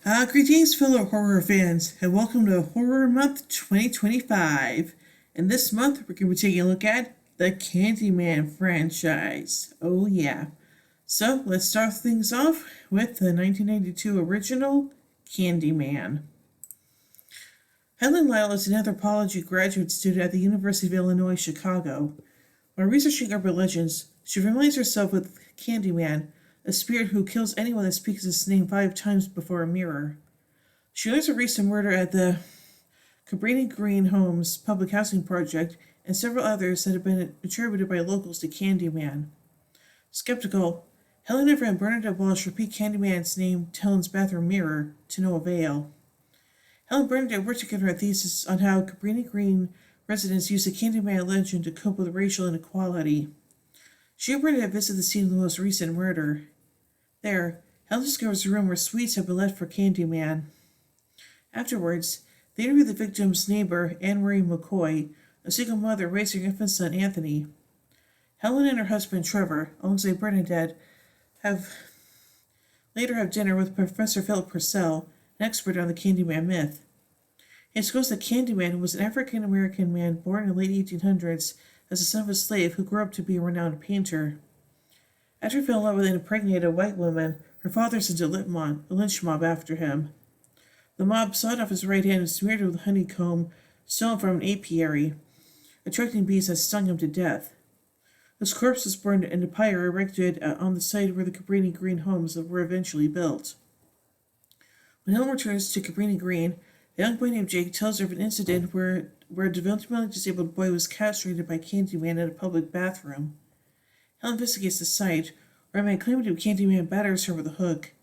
Greetings, fellow horror fans, and welcome to Horror Month 2025. And this month, we're going to be taking a look at the Candyman franchise. Oh, yeah. So, let's start things off with the 1992 original Candyman. Helen Lyle is an anthropology graduate student at the University of Illinois, Chicago. While researching urban legends, she familiarizes herself with Candyman, a spirit who kills anyone that speaks his name 5 times before a mirror. She learns of a recent murder at the Cabrini Green Homes public housing project and several others that have been attributed by locals to Candyman. Skeptical, Helen and friend Bernadette Walsh repeat Candyman's name to Helen's bathroom mirror, to no avail. Helen and Bernadette work together on a thesis on how Cabrini Green residents use the Candyman legend to cope with racial inequality. She and Bernadette visit the scene of the most recent murder. There, Helen discovers a room where sweets have been left for Candyman. Afterwards, they interview the victim's neighbor, Anne Marie McCoy, a single mother raising her infant son Anthony. Helen and her husband Trevor, alongside Bernadette, later have dinner with Professor Philip Purcell, an expert on the Candyman myth. He disclosed that Candyman was an African American man born in the late 1800s as the son of a slave who grew up to be a renowned painter. After falling in love with an impregnated white woman, her father sent a lynch mob after him. The mob sawed off his right hand and smeared it with honeycomb stolen from an apiary, attracting bees that stung him to death. His corpse was burned in a pyre erected on the site where the Cabrini Green homes were eventually built. When Helen returns to Cabrini Green, a young boy named Jake tells her of an incident where a developmentally disabled boy was castrated by Candyman in a public bathroom. Helen investigates the site, where a man claiming to be Candyman batters her with a hook.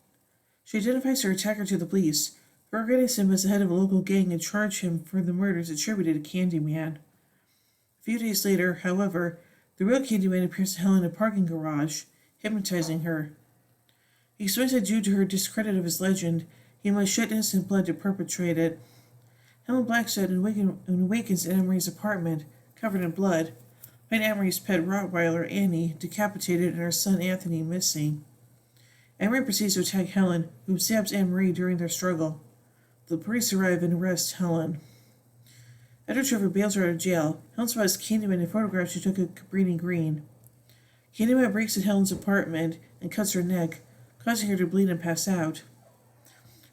She identifies her attacker to the police, who recognize him as the head of a local gang and charge him for the murders attributed to Candyman. A few days later, however, the real Candyman appears to Helen in a parking garage, hypnotizing her. He explains that due to her discredit of his legend, he must shed innocent blood to perpetrate it. Helen blacks out and awakens in Emery's apartment, covered in blood, find Emery's pet Rottweiler Annie decapitated and her son Anthony missing. Emery proceeds to attack Helen, who stabs Anne-Marie during their struggle. The police arrive and arrest Helen. After Trevor bails her out of jail, Helen spots Candyman in photographs she took at Cabrini Green. Candyman breaks into Helen's apartment and cuts her neck, causing her to bleed and pass out.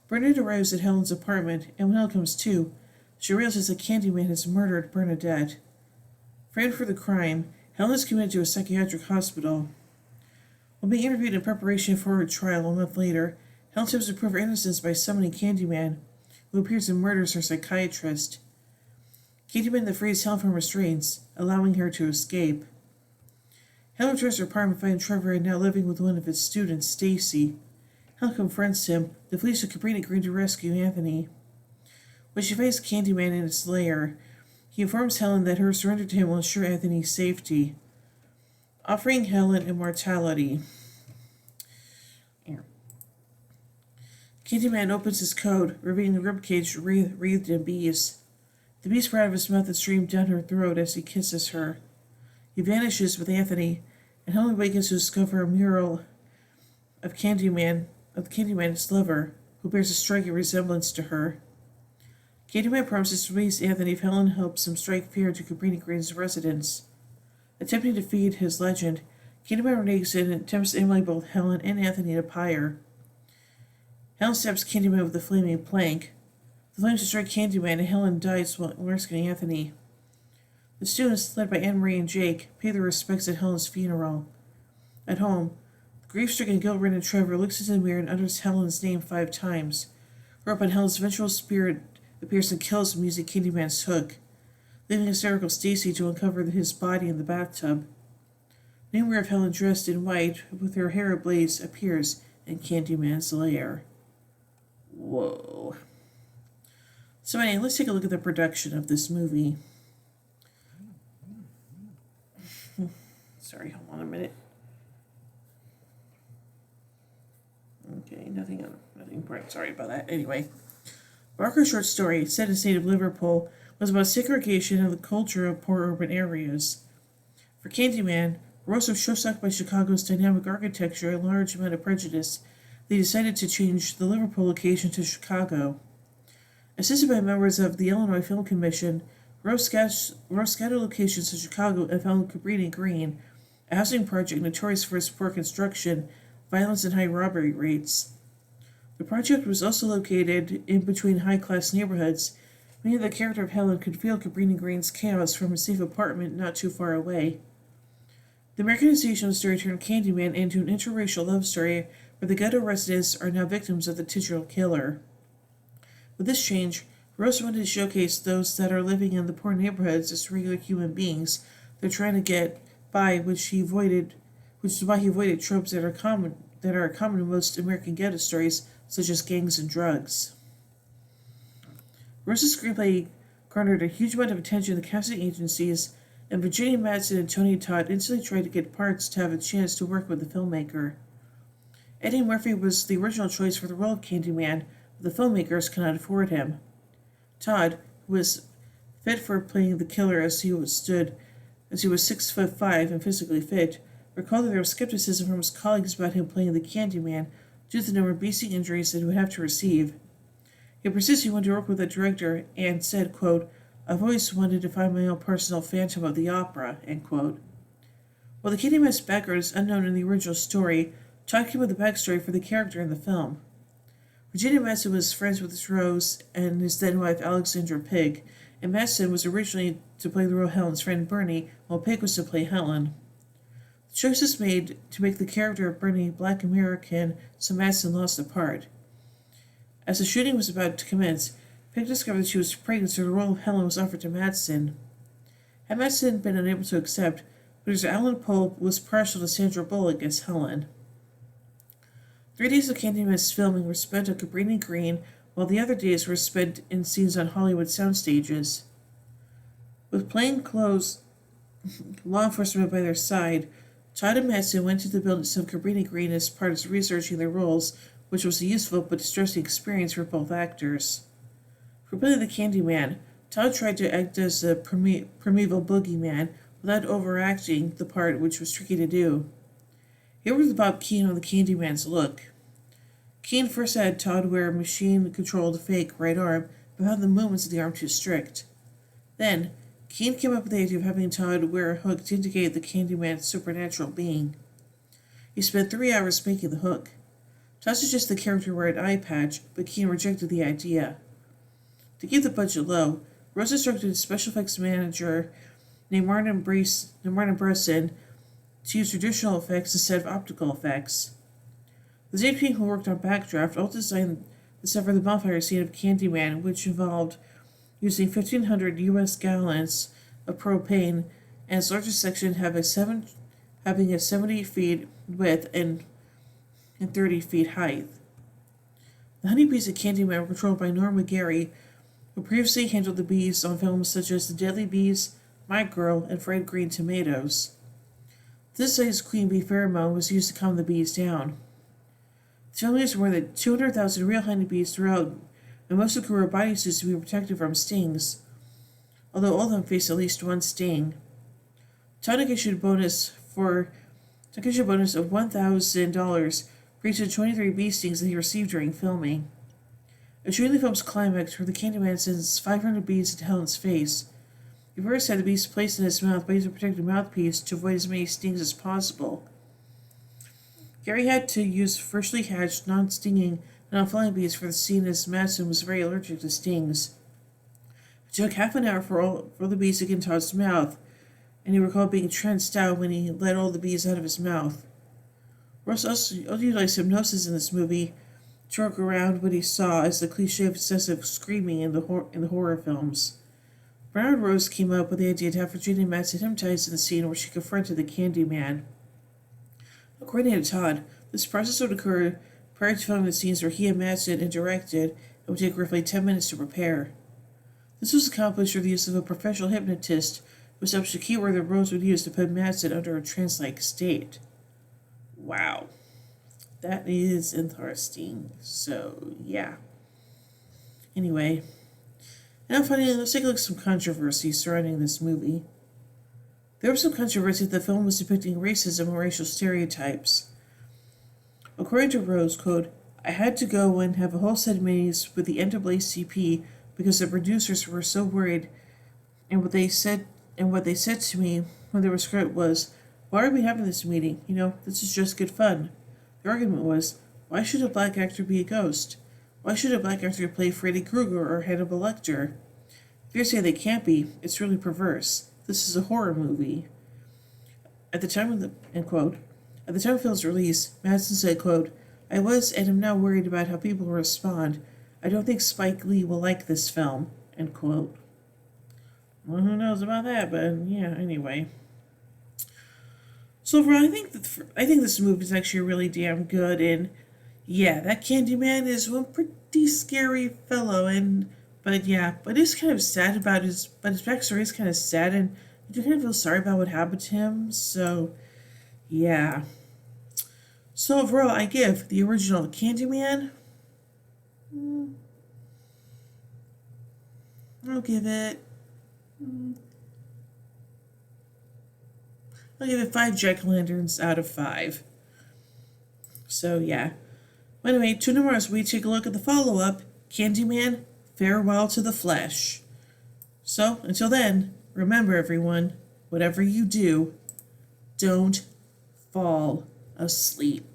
Bernadette arrives at Helen's apartment, and when Helen comes to, she realizes that Candyman has murdered Bernadette. Framed for the crime, Helen is committed to a psychiatric hospital. While being interviewed in preparation for her trial a month later, Helen attempts to prove her innocence by summoning Candyman, who appears and murders her psychiatrist. Candyman then frees Helen from restraints, allowing her to escape. Helen returns to her apartment, finding Trevor now living with one of his students, Stacy. Helen confronts him, the police of Cabrini Green to rescue Anthony. When she finds Candyman in his lair, he informs Helen that her surrender to him will ensure Anthony's safety, offering Helen immortality. Candyman opens his code, revealing a ribcage wreathed in bees. The bees sprout out of his mouth and stream down her throat as he kisses her. He vanishes with Anthony, and Helen awakens to discover a mural of Candyman, his lover, who bears a striking resemblance to her. Candyman promises to release Anthony if Helen helps him strike fear to Cabrini Green's residents. Attempting to feed his legend, Candyman reneges it and attempts to immolate both Helen and Anthony in a pyre. Helen stabs Candyman with a flaming plank. The flames strike Candyman and Helen dies while rescuing Anthony. The students, led by Anne-Marie and Jake, pay their respects at Helen's funeral. At home, the grief-stricken, guilt-ridden Trevor looks into the mirror and utters Helen's name 5 times. Whereupon Helen's vengeful spirit appears and kills him using Candyman's hook, leaving hysterical Stacy to uncover his body in the bathtub. A memory of Helen dressed in white, with her hair ablaze, appears in Candyman's lair. Whoa. So anyway, let's take a look at the production of this movie. Sorry, hold on a minute. Okay, nothing important. Sorry about that. Anyway, Barker's short story, set in the state of Liverpool, was about segregation of the culture of poor urban areas. For Candyman, we're also shock by Chicago's dynamic architecture and large amount of prejudice, they decided to change the Liverpool location to Chicago. Assisted by members of the Illinois Film Commission, Rose scattered locations in Chicago and found Cabrini Green, a housing project notorious for its poor construction, violence, and high robbery rates. The project was also located in between high-class neighborhoods, meaning the character of Helen could feel Cabrini Green's chaos from a safe apartment not too far away. The Americanization of the story turned Candyman into an interracial love story where the ghetto residents are now victims of the titular killer. With this change, Rose wanted to showcase those that are living in the poor neighborhoods as regular human beings. They're trying to get by, which is why he avoided tropes that are common in most American ghetto stories, such as gangs and drugs. Rose's screenplay garnered a huge amount of attention in the casting agencies, and Virginia Madsen and Tony Todd instantly tried to get parts to have a chance to work with the filmmaker. Eddie Murphy was the original choice for the role of Candyman, but the filmmakers could not afford him. Todd, who was fit for playing the killer as he was 6'5" and physically fit, recalled that there was skepticism from his colleagues about him playing the Candyman due to the number of basic injuries that he would have to receive. He persisted he wanted to work with the director and said, quote, "I've always wanted to find my own personal Phantom of the Opera," end quote. While the Candyman's background is unknown in the original story, Todd came with the backstory for the character in the film. Virginia Madsen was friends with Rose and his then-wife Alexandra Pig, and Madsen was originally to play the role of Helen's friend Bernie, while Pig was to play Helen. The choice was made to make the character of Bernie Black American, so Madsen lost the part. As the shooting was about to commence, Pig discovered that she was pregnant, so the role of Helen was offered to Madsen. Had Madsen been unable to accept, producer Alan Pope was partial to Sandra Bullock as Helen. 3 days of Candyman's filming were spent on Cabrini Green, while the other days were spent in scenes on Hollywood sound stages. With plainclothes law enforcement by their side, Todd and Madsen went to the buildings of Cabrini Green as part of researching their roles, which was a useful but distressing experience for both actors. For playing the Candyman, Todd tried to act as a primeval boogeyman without overacting the part, which was tricky to do. He worked with Bob Keane on the Candyman's look. Keane first had Todd wear a machine-controlled fake right arm, but found the movements of the arm too strict. Then, Keane came up with the idea of having Todd wear a hook to indicate the Candyman's supernatural being. He spent 3 hours making the hook. Todd suggested the character wear an eye patch, but Keane rejected the idea. To keep the budget low, Rose instructed a special effects manager named Martin Bresson to use traditional effects instead of optical effects. The same team who worked on Backdraft also designed the set for the bonfire scene of Candyman, which involved using 1,500 U.S. gallons of propane, and its largest section having a 70 feet width and 30 feet height. The honeybees of Candyman were controlled by Norma Gary, who previously handled the bees on films such as The Deadly Bees, My Girl, and Fried Green Tomatoes. This size queen bee pheromone was used to calm the bees down. The film used more than 200,000 real honeybees throughout, and most of the crew wore bodysuits to be protected from stings, although all of them faced at least one sting. Todd issued a bonus of $1,000 for each of the 23 bee stings that he received during filming. Achieving the film's climax, where the Candyman sends 500 bees into Helen's face, he first had the bees placed in his mouth by using a protective mouthpiece to avoid as many stings as possible. Gary had to use freshly hatched, non-stinging, non-flying bees for the scene, as Madsen was very allergic to stings. It took half an hour for the bees to get in Todd's mouth, and he recalled being tranced out when he let all the bees out of his mouth. Ross also utilized hypnosis in this movie to work around what he saw as the cliche of excessive screaming in the horror films. Bernard Rose came up with the idea to have Virginia Madsen hypnotized in the scene where she confronted the Candyman. According to Todd, this process would occur prior to filming the scenes where he and Madsen interacted and would take roughly 10 minutes to prepare. This was accomplished through the use of a professional hypnotist who established a keyword that Rose would use to put Madsen under a trance-like state. Wow. That is interesting. So, yeah. Anyway. Now finally, let's take a look at some controversy surrounding this movie. There was some controversy that the film was depicting racism and racial stereotypes. According to Rose, quote, I had to go and have a whole set of meetings with the NAACP because the producers were so worried, and what they said to me when they were script was, why are we having this meeting? This is just good fun. The argument was, why should a black actor be a ghost? Why should a black actor play Freddy Krueger or Hannibal Lecter? If you're saying they can't be, it's really perverse. This is a horror movie. At the time of the end quote, at the time of the film's release, Madsen said, quote, I was and am now worried about how people will respond. I don't think Spike Lee will like this film, end quote. Well, who knows about that, but yeah, anyway. So overall, I think this movie is actually really damn good, and yeah, that Candyman is one pretty scary fellow, but it's kind of sad about his backstory is kind of sad, and you do kind of feel sorry about what happened to him. So yeah. So overall, I give the original Candyman. I'll give it. I'll give it 5 jack-o'-lanterns out of 5. So yeah. Anyway, tune in as we take a look at the follow-up, Candyman, Farewell to the Flesh. So, until then, remember everyone, whatever you do, don't fall asleep.